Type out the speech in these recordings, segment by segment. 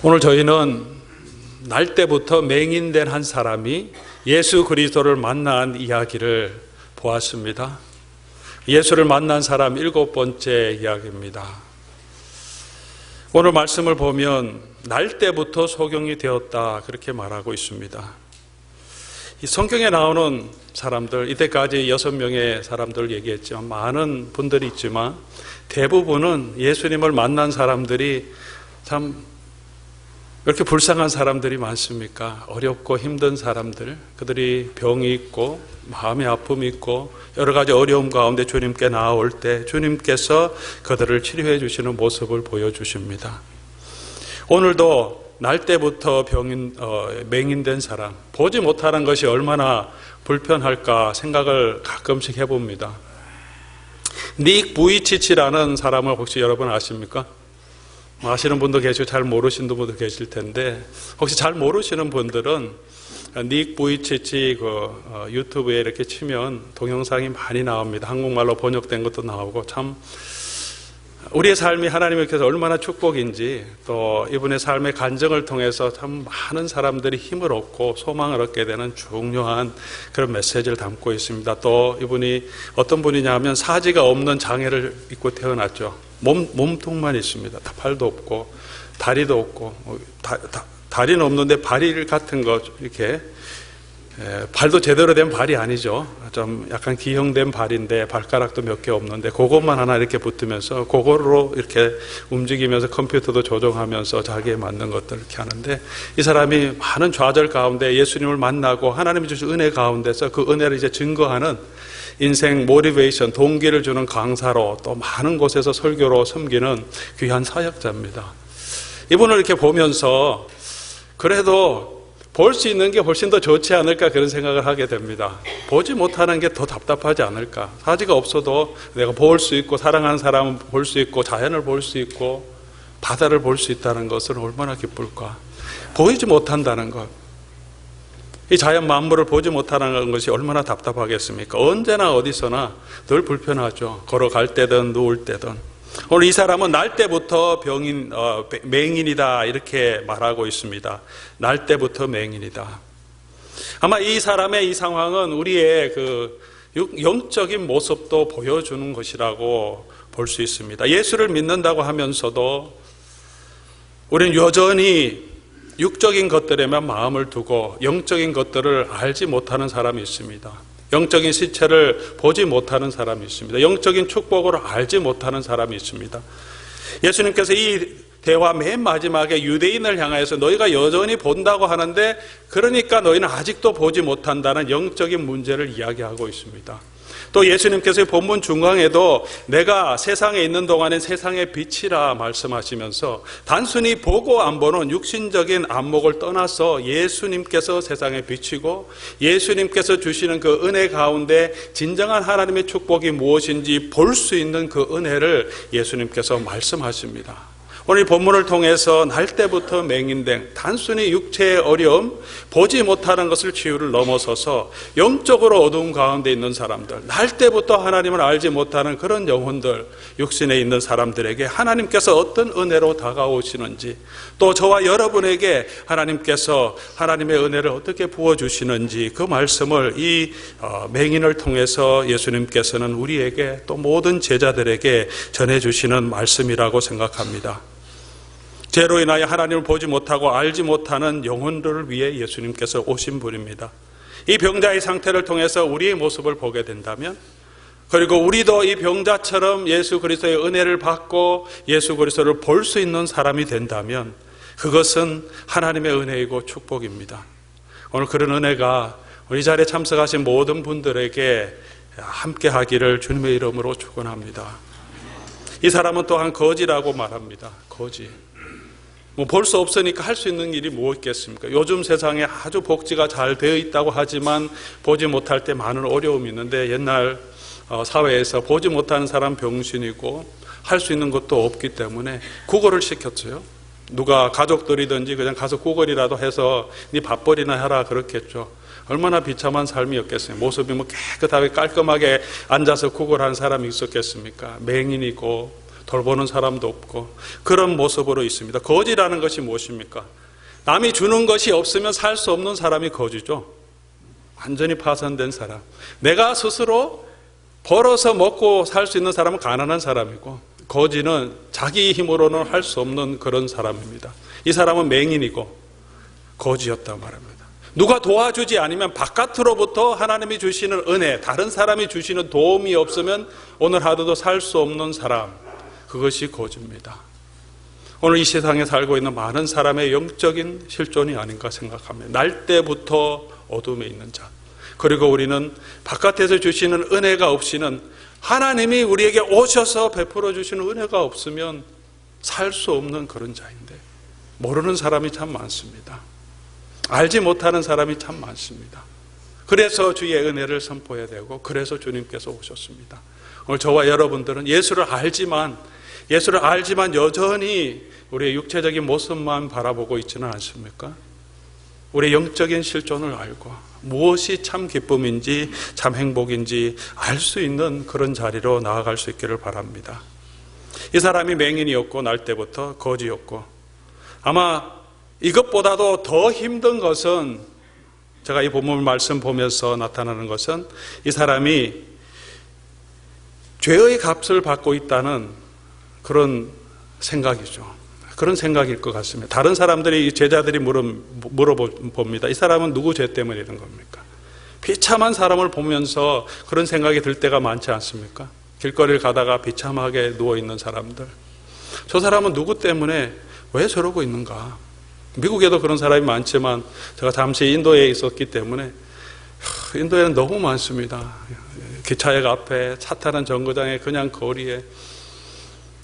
오늘 저희는 날 때부터 맹인된 한 사람이 예수 그리스도를 만난 이야기를 보았습니다. 예수를 만난 사람 7번째 이야기입니다. 오늘 말씀을 보면 날 때부터 소경이 되었다 그렇게 말하고 있습니다. 이 성경에 나오는 사람들, 이때까지 6명의 사람들 얘기했지만 많은 분들이 있지만 대부분은 예수님을 만난 사람들이 참 이렇게 불쌍한 사람들이 많습니까? 어렵고 힘든 사람들, 그들이 병이 있고 마음의 아픔이 있고 여러 가지 어려움 가운데 주님께 나아올 때 주님께서 그들을 치료해 주시는 모습을 보여주십니다. 오늘도 날 때부터 맹인된 사람, 보지 못하는 것이 얼마나 불편할까 생각을 가끔씩 해봅니다. 닉 부이치치라는 사람을 혹시 여러분 아십니까? 아시는 분도 계시고 잘 모르시는 분도 계실 텐데, 혹시 잘 모르시는 분들은 닉 부이치치 유튜브에 이렇게 치면 동영상이 많이 나옵니다. 한국말로 번역된 것도 나오고, 참 우리의 삶이 하나님께서 얼마나 축복인지, 또 이분의 삶의 간증을 통해서 참 많은 사람들이 힘을 얻고 소망을 얻게 되는 중요한 그런 메시지를 담고 있습니다. 또 이분이 어떤 분이냐 하면 사지가 없는 장애를 입고 태어났죠. 몸통만 있습니다. 팔도 없고 다리도 없고, 다리는 없는데 발이 같은 거 이렇게, 발도 제대로 된 발이 아니죠. 좀 약간 기형된 발인데 발가락도 몇 개 없는데 그것만 하나 이렇게 붙으면서 그거로 이렇게 움직이면서 컴퓨터도 조정하면서 자기에 맞는 것들 이렇게 하는데, 이 사람이 많은 좌절 가운데 예수님을 만나고 하나님이 주신 은혜 가운데서 그 은혜를 이제 증거하는 인생 모티베이션, 동기를 주는 강사로 또 많은 곳에서 설교로 섬기는 귀한 사역자입니다. 이분을 이렇게 보면서 그래도 볼 수 있는 게 훨씬 더 좋지 않을까 그런 생각을 하게 됩니다. 보지 못하는 게 더 답답하지 않을까. 사지가 없어도 내가 볼 수 있고 사랑하는 사람을 볼 수 있고 자연을 볼 수 있고 바다를 볼 수 있다는 것은 얼마나 기쁠까. 보이지 못한다는 것, 이 자연 만물을 보지 못하는 것이 얼마나 답답하겠습니까? 언제나 어디서나 늘 불편하죠. 걸어갈 때든 누울 때든. 오늘 이 사람은 날 때부터 맹인이다 이렇게 말하고 있습니다. 날 때부터 맹인이다. 아마 이 사람의 이 상황은 우리의 그 영적인 모습도 보여주는 것이라고 볼 수 있습니다. 예수를 믿는다고 하면서도 우리는 여전히 육적인 것들에만 마음을 두고 영적인 것들을 알지 못하는 사람이 있습니다. 영적인 시체를 보지 못하는 사람이 있습니다. 영적인 축복을 알지 못하는 사람이 있습니다. 예수님께서 이 대화 맨 마지막에 유대인을 향하여서 너희가 여전히 본다고 하는데 그러니까 너희는 아직도 보지 못한다는 영적인 문제를 이야기하고 있습니다. 또 예수님께서 본문 중앙에도 내가 세상에 있는 동안엔 세상의 빛이라 말씀하시면서 단순히 보고 안 보는 육신적인 안목을 떠나서 예수님께서 세상의 빛이고 예수님께서 주시는 그 은혜 가운데 진정한 하나님의 축복이 무엇인지 볼 수 있는 그 은혜를 예수님께서 말씀하십니다. 오늘 본문을 통해서 날 때부터 맹인된 단순히 육체의 어려움, 보지 못하는 것을 치유를 넘어서서 영적으로 어두운 가운데 있는 사람들, 날 때부터 하나님을 알지 못하는 그런 영혼들, 육신에 있는 사람들에게 하나님께서 어떤 은혜로 다가오시는지, 또 저와 여러분에게 하나님께서 하나님의 은혜를 어떻게 부어주시는지 그 말씀을 이 맹인을 통해서 예수님께서는 우리에게 또 모든 제자들에게 전해주시는 말씀이라고 생각합니다. 죄로 인하여 하나님을 보지 못하고 알지 못하는 영혼들을 위해 예수님께서 오신 분입니다. 이 병자의 상태를 통해서 우리의 모습을 보게 된다면, 그리고 우리도 이 병자처럼 예수 그리스도의 은혜를 받고 예수 그리스도를 볼 수 있는 사람이 된다면 그것은 하나님의 은혜이고 축복입니다. 오늘 그런 은혜가 우리 자리에 참석하신 모든 분들에게 함께 하기를 주님의 이름으로 축원합니다. 이 사람은 또한 거지라고 말합니다. 거지. 볼 수 없으니까 할 수 있는 일이 무엇이겠습니까? 요즘 세상에 아주 복지가 잘 되어 있다고 하지만 보지 못할 때 많은 어려움이 있는데, 옛날 사회에서 보지 못하는 사람 병신이고 할 수 있는 것도 없기 때문에 구걸을 시켰어요. 누가 가족들이든지 그냥 가서 구걸이라도 해서 네 밥벌이나 해라 그렇겠죠. 얼마나 비참한 삶이었겠어요. 모습이 깨끗하게 깔끔하게 앉아서 구걸하는 사람이 있었겠습니까? 맹인이고 돌보는 사람도 없고 그런 모습으로 있습니다. 거지라는 것이 무엇입니까? 남이 주는 것이 없으면 살 수 없는 사람이 거지죠. 완전히 파산된 사람. 내가 스스로 벌어서 먹고 살 수 있는 사람은 가난한 사람이고, 거지는 자기 힘으로는 할 수 없는 그런 사람입니다. 이 사람은 맹인이고 거지였단 말입니다. 누가 도와주지 않으면 바깥으로부터 하나님이 주시는 은혜, 다른 사람이 주시는 도움이 없으면 오늘 하루도 살 수 없는 사람, 그것이 거지입니다. 오늘 이 세상에 살고 있는 많은 사람의 영적인 실존이 아닌가 생각합니다. 날 때부터 어둠에 있는 자, 그리고 우리는 바깥에서 주시는 은혜가 없이는, 하나님이 우리에게 오셔서 베풀어 주시는 은혜가 없으면 살 수 없는 그런 자인데, 모르는 사람이 참 많습니다. 알지 못하는 사람이 참 많습니다. 그래서 주의 은혜를 선포해야 되고, 그래서 주님께서 오셨습니다. 오늘 저와 여러분들은 예수를 알지만 여전히 우리의 육체적인 모습만 바라보고 있지는 않습니까? 우리의 영적인 실존을 알고 무엇이 참 기쁨인지 참 행복인지 알 수 있는 그런 자리로 나아갈 수 있기를 바랍니다. 이 사람이 맹인이었고 날 때부터 거지였고, 아마 이것보다도 더 힘든 것은, 제가 이 본문 말씀 보면서 나타나는 것은 이 사람이 죄의 값을 받고 있다는 그런 생각이죠. 그런 생각일 것 같습니다. 다른 사람들이, 제자들이 물어봅니다. 이 사람은 누구 죄 때문에 이런 겁니까? 비참한 사람을 보면서 그런 생각이 들 때가 많지 않습니까? 길거리를 가다가 비참하게 누워있는 사람들, 저 사람은 누구 때문에 왜 저러고 있는가? 미국에도 그런 사람이 많지만 제가 잠시 인도에 있었기 때문에, 인도에는 너무 많습니다. 기차역 앞에, 차 타는 정거장에, 그냥 거리에.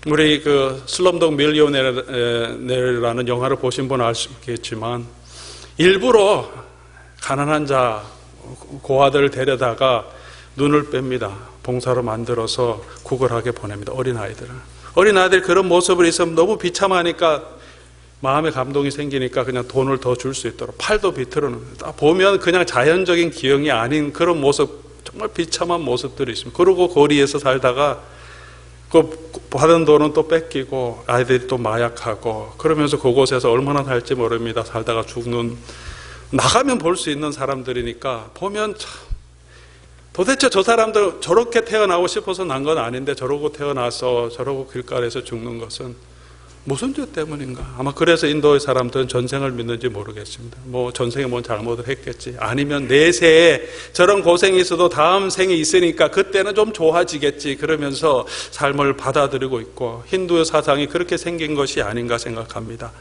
우리 그 슬럼독 밀리오네어라는 영화를 보신 분은 아시겠지만, 일부러 가난한 자, 고아들을 데려다가 눈을 뺍니다. 봉사로 만들어서 구걸하게 보냅니다. 어린아이들이 그런 모습을 있으면 너무 비참하니까, 마음의 감동이 생기니까 그냥 돈을 더 줄 수 있도록 팔도 비틀어는, 보면 그냥 자연적인 기형이 아닌 그런 모습, 정말 비참한 모습들이 있습니다. 그리고 거리에서 살다가 그 받은 돈은 또 뺏기고 아이들이 또 마약하고, 그러면서 그곳에서 얼마나 살지 모릅니다. 살다가 죽는, 나가면 볼 수 있는 사람들이니까 보면 참, 도대체 저 사람들 저렇게 태어나고 싶어서 난 건 아닌데 저러고 태어나서 저러고 길가에서 죽는 것은 무슨 죄 때문인가? 아마 그래서 인도의 사람들은 전생을 믿는지 모르겠습니다. 뭐 전생에 뭔 잘못을 했겠지, 아니면 내세에 저런 고생이 있어도 다음 생이 있으니까 그때는 좀 좋아지겠지, 그러면서 삶을 받아들이고 있고, 힌두의 사상이 그렇게 생긴 것이 아닌가 생각합니다.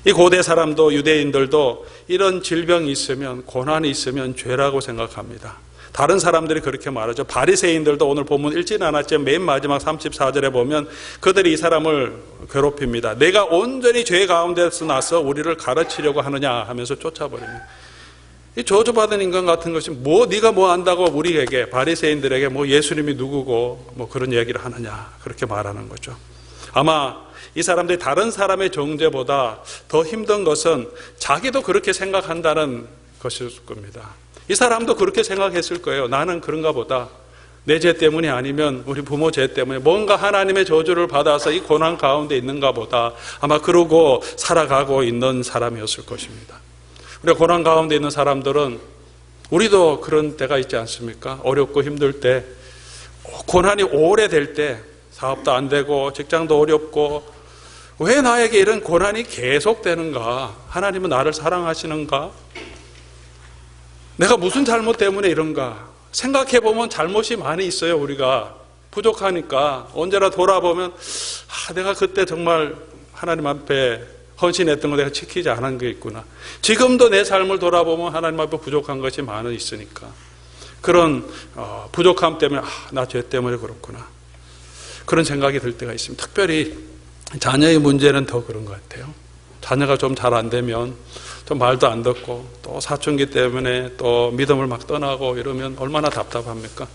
이 고대 사람도, 유대인들도 이런 질병이 있으면, 고난이 있으면 죄라고 생각합니다. 다른 사람들이 그렇게 말하죠. 바리새인들도 오늘 본문 읽지는 않았지만 맨 마지막 34절에 보면 그들이 이 사람을 괴롭힙니다. 내가 온전히 죄 가운데서 나서 우리를 가르치려고 하느냐 하면서 쫓아버립니다. 이 저주받은 인간 같은 것이 네가 뭐 안다고 우리에게, 바리새인들에게 예수님이 누구고 그런 얘기를 하느냐, 그렇게 말하는 거죠. 아마 이 사람들이 다른 사람의 정죄보다 더 힘든 것은 자기도 그렇게 생각한다는 것일 겁니다. 이 사람도 그렇게 생각했을 거예요. 나는 그런가 보다. 내 죄 때문이 아니면 우리 부모 죄 때문에 뭔가 하나님의 저주를 받아서 이 고난 가운데 있는가 보다. 아마 그러고 살아가고 있는 사람이었을 것입니다. 우리가 고난 가운데 있는 사람들은, 우리도 그런 때가 있지 않습니까? 어렵고 힘들 때, 고난이 오래될 때, 사업도 안 되고 직장도 어렵고, 왜 나에게 이런 고난이 계속되는가? 하나님은 나를 사랑하시는가? 내가 무슨 잘못 때문에 이런가? 생각해보면 잘못이 많이 있어요. 우리가 부족하니까 언제나 돌아보면 내가 그때 정말 하나님 앞에 헌신했던 거 내가 지키지 않은 게 있구나. 지금도 내 삶을 돌아보면 하나님 앞에 부족한 것이 많이 있으니까, 그런 부족함 때문에 나 죄 때문에 그렇구나, 그런 생각이 들 때가 있습니다. 특별히 자녀의 문제는 더 그런 것 같아요. 자녀가 좀 잘 안 되면, 좀 말도 안 듣고, 또 사춘기 때문에 또 믿음을 막 떠나고 이러면 얼마나 답답합니까?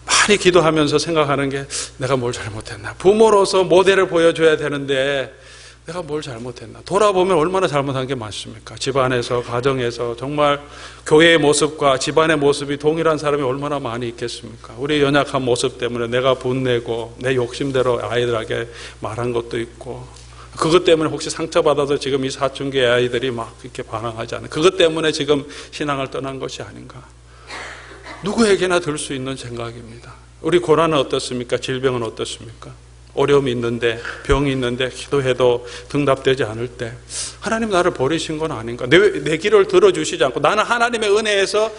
많이 기도하면서 생각하는 게, 내가 뭘 잘못했나? 부모로서 모델을 보여줘야 되는데 내가 뭘 잘못했나? 돌아보면 얼마나 잘못한 게 많습니까? 집안에서, 가정에서, 정말 교회의 모습과 집안의 모습이 동일한 사람이 얼마나 많이 있겠습니까? 우리 연약한 모습 때문에 내가 분내고 내 욕심대로 아이들에게 말한 것도 있고, 그것 때문에 혹시 상처받아서 지금 이 사춘기 아이들이 막 이렇게 반항하지 않는, 그것 때문에 지금 신앙을 떠난 것이 아닌가? 누구에게나 들 수 있는 생각입니다. 우리 고난은 어떻습니까? 질병은 어떻습니까? 어려움이 있는데, 병이 있는데 기도해도 응답되지 않을 때 하나님 나를 버리신 건 아닌가? 내 길을 들어주시지 않고 나는 하나님의 은혜에서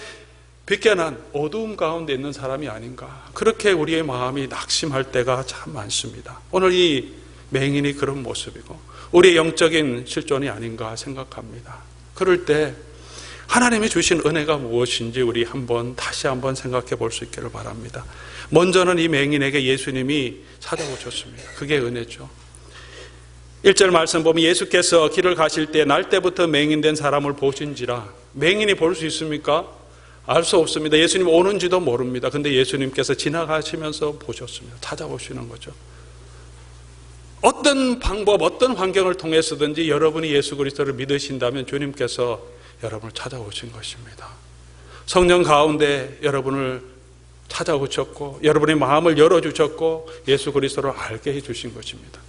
빗겨난 어두움 가운데 있는 사람이 아닌가? 그렇게 우리의 마음이 낙심할 때가 참 많습니다. 오늘 이 맹인이 그런 모습이고 우리의 영적인 실존이 아닌가 생각합니다. 그럴 때 하나님이 주신 은혜가 무엇인지 우리 다시 한번 생각해 볼 수 있기를 바랍니다. 먼저는 이 맹인에게 예수님이 찾아오셨습니다. 그게 은혜죠. 1절 말씀 보면 예수께서 길을 가실 때 날 때부터 맹인된 사람을 보신지라. 맹인이 볼 수 있습니까? 알 수 없습니다. 예수님 오는지도 모릅니다. 근데 예수님께서 지나가시면서 보셨습니다. 찾아오시는 거죠. 어떤 방법, 어떤 환경을 통해서든지 여러분이 예수 그리스도를 믿으신다면 주님께서 여러분을 찾아오신 것입니다. 성령 가운데 여러분을 찾아오셨고 여러분의 마음을 열어주셨고 예수 그리스도를 알게 해주신 것입니다.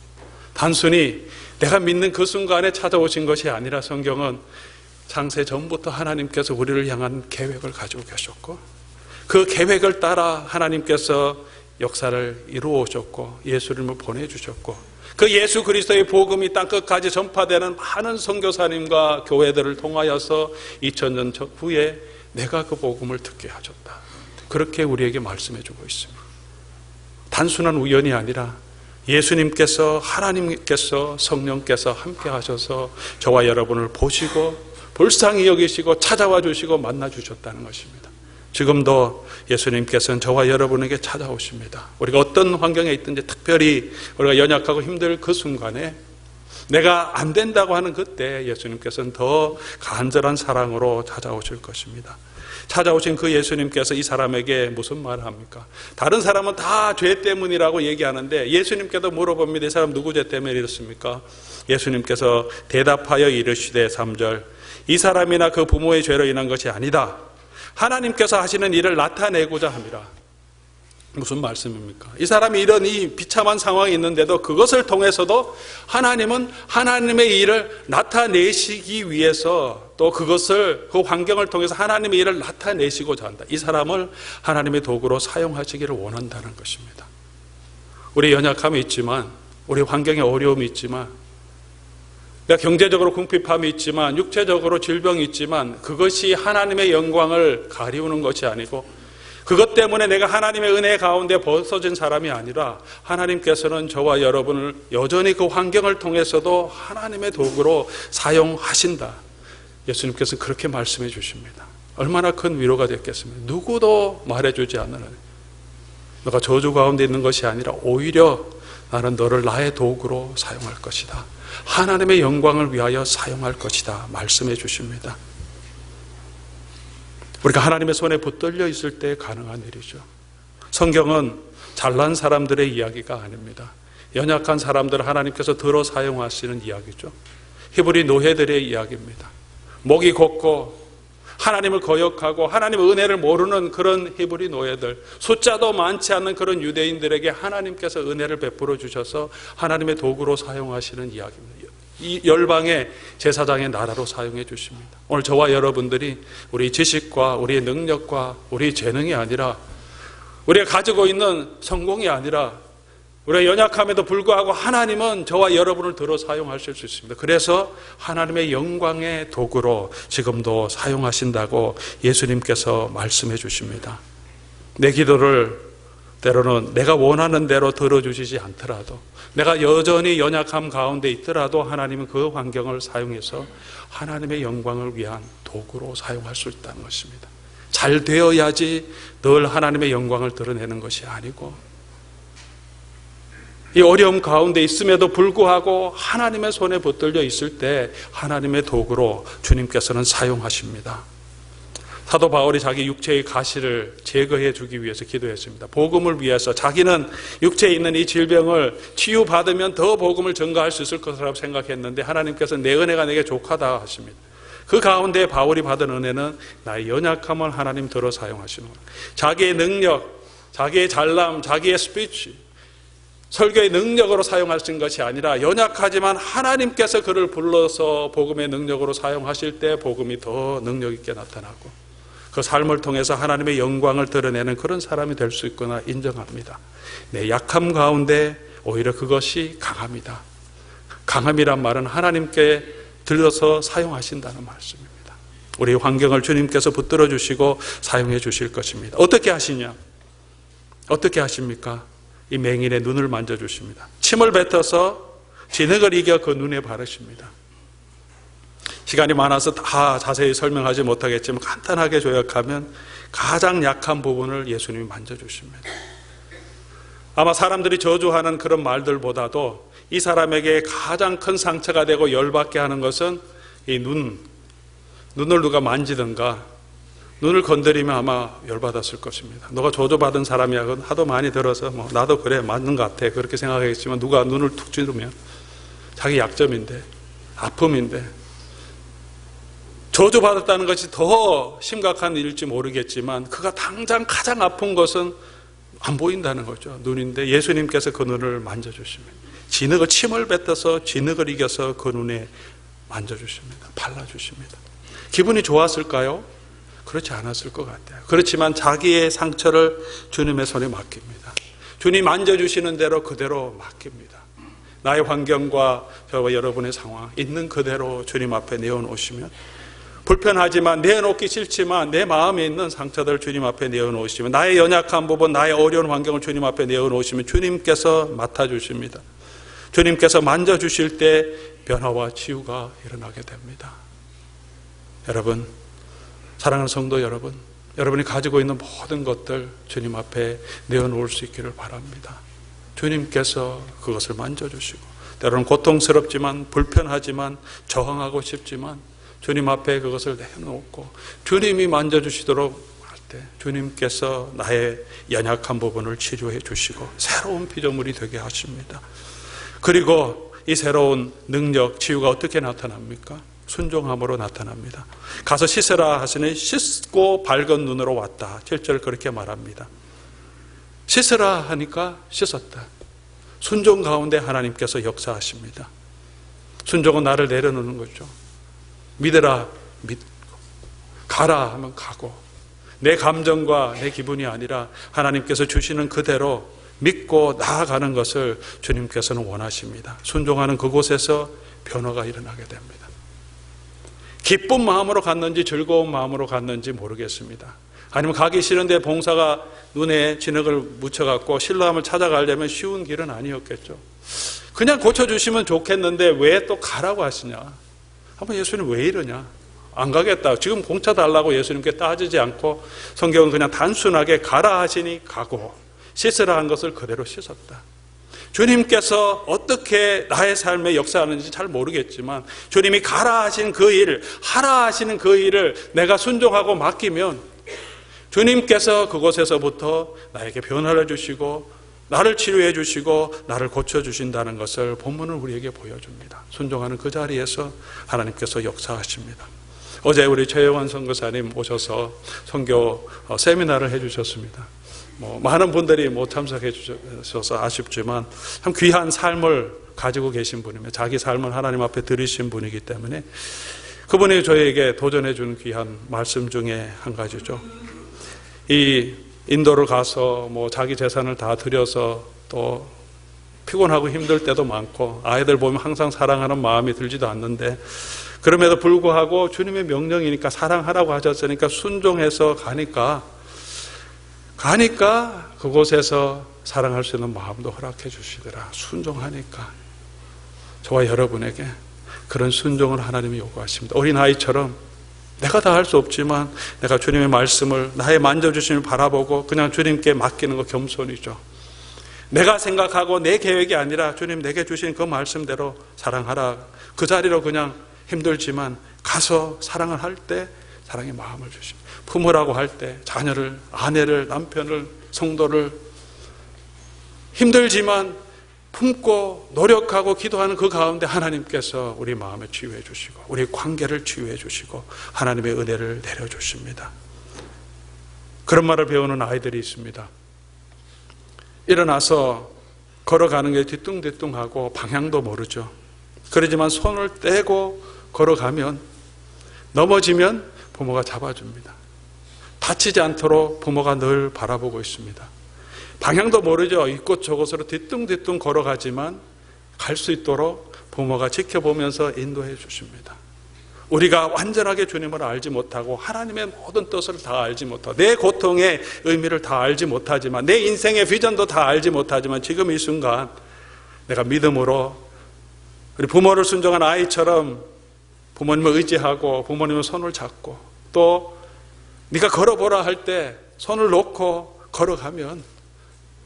단순히 내가 믿는 그 순간에 찾아오신 것이 아니라 성경은 창세 전부터 하나님께서 우리를 향한 계획을 가지고 계셨고 그 계획을 따라 하나님께서 역사를 이루어 오셨고 예수님을 보내주셨고 그 예수 그리스도의 복음이 땅끝까지 전파되는 많은 선교사님과 교회들을 통하여서 2000년 후에 내가 그 복음을 듣게 하셨다. 그렇게 우리에게 말씀해 주고 있습니다. 단순한 우연이 아니라 예수님께서 하나님께서 성령께서 함께 하셔서 저와 여러분을 보시고 불쌍히 여기시고 찾아와 주시고 만나 주셨다는 것입니다. 지금도 예수님께서는 저와 여러분에게 찾아오십니다. 우리가 어떤 환경에 있든지 특별히 우리가 연약하고 힘들 그 순간에 내가 안 된다고 하는 그때 예수님께서는 더 간절한 사랑으로 찾아오실 것입니다. 찾아오신 그 예수님께서 이 사람에게 무슨 말을 합니까? 다른 사람은 다 죄 때문이라고 얘기하는데 예수님께도 물어봅니다. 이 사람 누구 죄 때문에 이렇습니까? 예수님께서 대답하여 이르시되 3절 이 사람이나 그 부모의 죄로 인한 것이 아니다. 하나님께서 하시는 일을 나타내고자 함이라. 무슨 말씀입니까? 이 사람이 이런 이 비참한 상황이 있는데도 그것을 통해서도 하나님은 하나님의 일을 나타내시기 위해서 또 그것을 그 환경을 통해서 하나님의 일을 나타내시고자 한다. 이 사람을 하나님의 도구로 사용하시기를 원한다는 것입니다. 우리 연약함이 있지만 우리 환경에 어려움이 있지만 내가 경제적으로 궁핍함이 있지만 육체적으로 질병이 있지만 그것이 하나님의 영광을 가리우는 것이 아니고 그것 때문에 내가 하나님의 은혜 가운데 벗어진 사람이 아니라 하나님께서는 저와 여러분을 여전히 그 환경을 통해서도 하나님의 도구로 사용하신다. 예수님께서 그렇게 말씀해 주십니다. 얼마나 큰 위로가 됐겠습니까? 누구도 말해주지 않는 너가 저주 가운데 있는 것이 아니라 오히려 나는 너를 나의 도구로 사용할 것이다. 하나님의 영광을 위하여 사용할 것이다. 말씀해 주십니다. 우리가 하나님의 손에 붙들려 있을 때 가능한 일이죠. 성경은 잘난 사람들의 이야기가 아닙니다. 연약한 사람들을 하나님께서 들어 사용하시는 이야기죠. 히브리 노예들의 이야기입니다. 목이 곧고 하나님을 거역하고 하나님의 은혜를 모르는 그런 히브리 노예들, 숫자도 많지 않는 그런 유대인들에게 하나님께서 은혜를 베풀어 주셔서 하나님의 도구로 사용하시는 이야기입니다. 이 열방의 제사장의 나라로 사용해 주십니다. 오늘 저와 여러분들이 우리 지식과 우리의 능력과 우리 재능이 아니라 우리가 가지고 있는 성공이 아니라 우리가 연약함에도 불구하고 하나님은 저와 여러분을 들어 사용하실 수 있습니다. 그래서 하나님의 영광의 도구로 지금도 사용하신다고 예수님께서 말씀해 주십니다. 내 기도를 때로는 내가 원하는 대로 들어주시지 않더라도 내가 여전히 연약함 가운데 있더라도 하나님은 그 환경을 사용해서 하나님의 영광을 위한 도구로 사용할 수 있다는 것입니다. 잘 되어야지 늘 하나님의 영광을 드러내는 것이 아니고 이 어려움 가운데 있음에도 불구하고 하나님의 손에 붙들려 있을 때 하나님의 도구로 주님께서는 사용하십니다. 사도 바울이 자기 육체의 가시를 제거해 주기 위해서 기도했습니다. 복음을 위해서 자기는 육체에 있는 이 질병을 치유받으면 더 복음을 전가할 수 있을 것이라고 생각했는데 하나님께서 내 은혜가 내게 족하다 하십니다. 그 가운데 바울이 받은 은혜는 나의 연약함을 하나님 들어 사용하시는 거예요. 자기의 능력, 자기의 잘남, 자기의 스피치, 설교의 능력으로 사용하신 것이 아니라 연약하지만 하나님께서 그를 불러서 복음의 능력으로 사용하실 때 복음이 더 능력 있게 나타나고 그 삶을 통해서 하나님의 영광을 드러내는 그런 사람이 될 수 있구나 인정합니다. 내 약함 가운데 오히려 그것이 강함이다. 강함이란 말은 하나님께 들어서 사용하신다는 말씀입니다. 우리 환경을 주님께서 붙들어 주시고 사용해 주실 것입니다. 어떻게 하시냐? 어떻게 하십니까? 이 맹인의 눈을 만져주십니다. 침을 뱉어서 진흙을 이겨 그 눈에 바르십니다. 시간이 많아서 다 자세히 설명하지 못하겠지만 간단하게 요약하면 가장 약한 부분을 예수님이 만져주십니다. 아마 사람들이 저주하는 그런 말들보다도 이 사람에게 가장 큰 상처가 되고 열받게 하는 것은 이 눈을 누가 만지든가 눈을 건드리면 아마 열받았을 것입니다. 너가 저주받은 사람이야. 그건 하도 많이 들어서 나도 그래 맞는 것 같아 그렇게 생각하겠지만 누가 눈을 툭 찌르면 자기 약점인데 아픔인데 저주받았다는 것이 더 심각한 일일지 모르겠지만 그가 당장 가장 아픈 것은 안 보인다는 거죠. 눈인데 예수님께서 그 눈을 만져주십니다. 진흙을 침을 뱉어서 진흙을 이겨서 그 눈에 만져주십니다. 발라주십니다. 기분이 좋았을까요? 그렇지 않았을 것 같아요. 그렇지만 자기의 상처를 주님의 손에 맡깁니다. 주님 만져주시는 대로 그대로 맡깁니다. 나의 환경과 저와 여러분의 상황 있는 그대로 주님 앞에 내어놓으시면 불편하지만 내어놓기 싫지만 내 마음에 있는 상처들을 주님 앞에 내어놓으시면 나의 연약한 부분 나의 어려운 환경을 주님 앞에 내어놓으시면 주님께서 맡아주십니다. 주님께서 만져주실 때 변화와 치유가 일어나게 됩니다. 여러분 사랑하는 성도 여러분, 여러분이 가지고 있는 모든 것들 주님 앞에 내어놓을 수 있기를 바랍니다. 주님께서 그것을 만져주시고 때로는 고통스럽지만 불편하지만 저항하고 싶지만 주님 앞에 그것을 내놓고 주님이 만져주시도록 할 때 주님께서 나의 연약한 부분을 치료해 주시고 새로운 피조물이 되게 하십니다. 그리고 이 새로운 능력, 치유가 어떻게 나타납니까? 순종함으로 나타납니다. 가서 씻으라 하시니 씻고 밝은 눈으로 왔다. 7절 그렇게 말합니다. 씻으라 하니까 씻었다. 순종 가운데 하나님께서 역사하십니다. 순종은 나를 내려놓는 거죠. 믿으라 믿고 가라 하면 가고 내 감정과 내 기분이 아니라 하나님께서 주시는 그대로 믿고 나아가는 것을 주님께서는 원하십니다. 순종하는 그곳에서 변화가 일어나게 됩니다. 기쁜 마음으로 갔는지 즐거운 마음으로 갔는지 모르겠습니다. 아니면 가기 싫은데 봉사가 눈에 진흙을 묻혀갖고 실로함을 찾아가려면 쉬운 길은 아니었겠죠. 그냥 고쳐주시면 좋겠는데 왜 또 가라고 하시냐. 한번 예수님 왜 이러냐. 안 가겠다. 지금 공짜 달라고 예수님께 따지지 않고 성경은 그냥 단순하게 가라 하시니 가고 씻으라 한 것을 그대로 씻었다. 주님께서 어떻게 나의 삶에 역사하는지 잘 모르겠지만 주님이 가라 하신 그 일, 하라 하시는 그 일을 내가 순종하고 맡기면 주님께서 그곳에서부터 나에게 변화를 주시고 나를 치료해 주시고 나를 고쳐 주신다는 것을 본문은 우리에게 보여줍니다. 순종하는 그 자리에서 하나님께서 역사하십니다. 어제 우리 최영환 선교사님 오셔서 선교 세미나를 해주셨습니다. 많은 분들이 못 참석해 주셔서 아쉽지만 참 귀한 삶을 가지고 계신 분이며 자기 삶을 하나님 앞에 드리신 분이기 때문에 그분이 저희에게 도전해 주는 귀한 말씀 중에 한 가지죠. 이 인도를 가서 자기 재산을 다 들여서 또 피곤하고 힘들 때도 많고 아이들 보면 항상 사랑하는 마음이 들지도 않는데 그럼에도 불구하고 주님의 명령이니까 사랑하라고 하셨으니까 순종해서 가니까 그곳에서 사랑할 수 있는 마음도 허락해 주시더라. 순종하니까 저와 여러분에게 그런 순종을 하나님이 요구하십니다. 어린아이처럼 내가 다 할 수 없지만 내가 주님의 말씀을 나의 만져주심을 바라보고 그냥 주님께 맡기는 거 겸손이죠. 내가 생각하고 내 계획이 아니라 주님 내게 주신 그 말씀대로 사랑하라. 그 자리로 그냥 힘들지만 가서 사랑을 할 때 사랑의 마음을 주십니다. 품으라고 할 때 자녀를, 아내를, 남편을, 성도를 힘들지만 품고 노력하고 기도하는 그 가운데 하나님께서 우리 마음을 치유해 주시고 우리 관계를 치유해 주시고 하나님의 은혜를 내려주십니다. 그런 말을 배우는 아이들이 있습니다. 일어나서 걸어가는 게 뒤뚱뒤뚱하고 방향도 모르죠. 그러지만 손을 떼고 걸어가면 넘어지면 부모가 잡아줍니다. 다치지 않도록 부모가 늘 바라보고 있습니다. 방향도 모르죠. 이곳 저곳으로 뒤뚱뒤뚱 걸어가지만 갈 수 있도록 부모가 지켜보면서 인도해 주십니다. 우리가 완전하게 주님을 알지 못하고 하나님의 모든 뜻을 다 알지 못하고 내 고통의 의미를 다 알지 못하지만 내 인생의 비전도 다 알지 못하지만 지금 이 순간 내가 믿음으로 우리 부모를 순종한 아이처럼 부모님을 의지하고 부모님의 손을 잡고 또 네가 걸어보라 할 때 손을 놓고 걸어가면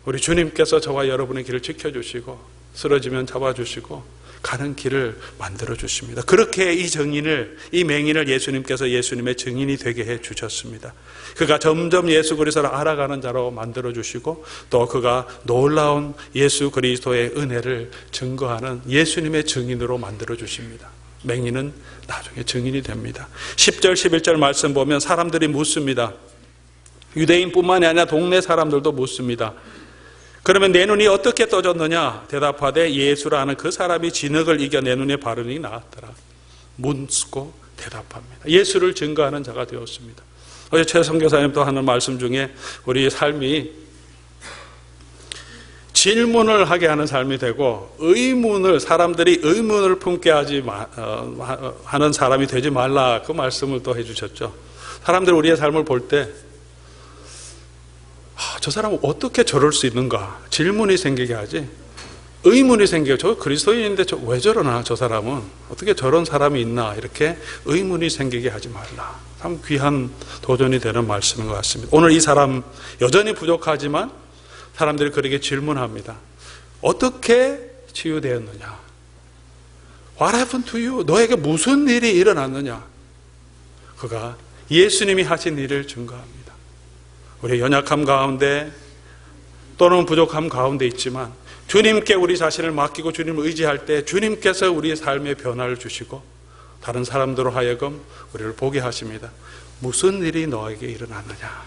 우리 주님께서 저와 여러분의 길을 지켜주시고 쓰러지면 잡아주시고 가는 길을 만들어 주십니다. 그렇게 이 증인을, 이 맹인을 예수님께서 예수님의 증인이 되게 해 주셨습니다. 그가 점점 예수 그리스도를 알아가는 자로 만들어 주시고 또 그가 놀라운 예수 그리스도의 은혜를 증거하는 예수님의 증인으로 만들어 주십니다. 맹인은 나중에 증인이 됩니다. 10절 11절 말씀 보면 사람들이 묻습니다. 유대인뿐만이 아니라 동네 사람들도 묻습니다. 그러면 내 눈이 어떻게 떠졌느냐? 대답하되 예수라는 그 사람이 진흙을 이겨 내 눈에 바르니 나았더라. 묻고 대답합니다. 예수를 증거하는 자가 되었습니다. 어제 최 선교사님도 하는 말씀 중에 우리 삶이 질문을 하게 하는 삶이 되고 사람들이 의문을 품게 하는 사람이 되지 말라, 그 말씀을 또 해주셨죠. 사람들이 우리의 삶을 볼 때 저 사람은 어떻게 저럴 수 있는가 질문이 생기게 하지 의문이 생겨요. 저 그리스도인인데 왜 저러나, 저 사람은 어떻게 저런 사람이 있나, 이렇게 의문이 생기게 하지 말라. 참 귀한 도전이 되는 말씀인 것 같습니다. 오늘 이 사람 여전히 부족하지만 사람들이 그렇게 질문합니다. 어떻게 치유되었느냐? What happened to you? 너에게 무슨 일이 일어났느냐? 그가 예수님이 하신 일을 증거합니다. 우리의 연약함 가운데 또는 부족함 가운데 있지만 주님께 우리 자신을 맡기고 주님을 의지할 때 주님께서 우리의 삶에 변화를 주시고 다른 사람들로 하여금 우리를 보게 하십니다. 무슨 일이 너에게 일어났느냐?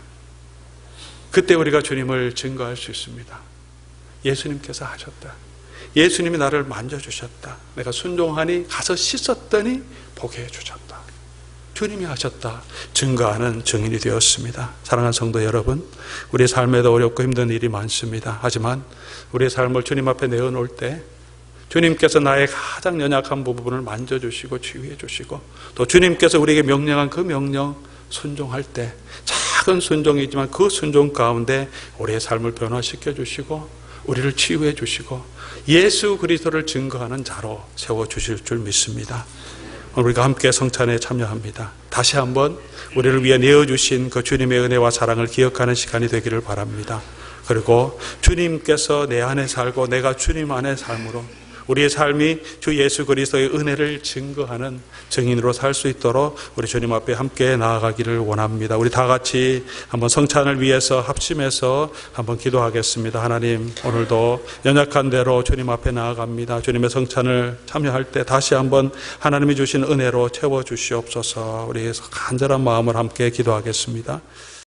그때 우리가 주님을 증거할 수 있습니다. 예수님께서 하셨다. 예수님이 나를 만져주셨다. 내가 순종하니 가서 씻었더니 보게 해주셨다. 주님이 하셨다. 증거하는 증인이 되었습니다. 사랑하는 성도 여러분, 우리의 삶에도 어렵고 힘든 일이 많습니다. 하지만 우리의 삶을 주님 앞에 내어놓을 때 주님께서 나의 가장 연약한 부분을 만져주시고 치유해 주시고 또 주님께서 우리에게 명령한 그 명령 순종할 때 작은 순종이지만 그 순종 가운데 우리의 삶을 변화시켜 주시고 우리를 치유해 주시고 예수 그리스도를 증거하는 자로 세워주실 줄 믿습니다. 우리가 함께 성찬에 참여합니다. 다시 한번 우리를 위해 내어주신 그 주님의 은혜와 사랑을 기억하는 시간이 되기를 바랍니다. 그리고 주님께서 내 안에 살고 내가 주님 안에 삶으로 우리의 삶이 주 예수 그리스도의 은혜를 증거하는 증인으로 살 수 있도록 우리 주님 앞에 함께 나아가기를 원합니다. 우리 다 같이 한번 성찬을 위해서 합심해서 한번 기도하겠습니다. 하나님, 오늘도 연약한 대로 주님 앞에 나아갑니다. 주님의 성찬을 참여할 때 다시 한번 하나님이 주신 은혜로 채워주시옵소서. 우리 간절한 마음을 함께 기도하겠습니다.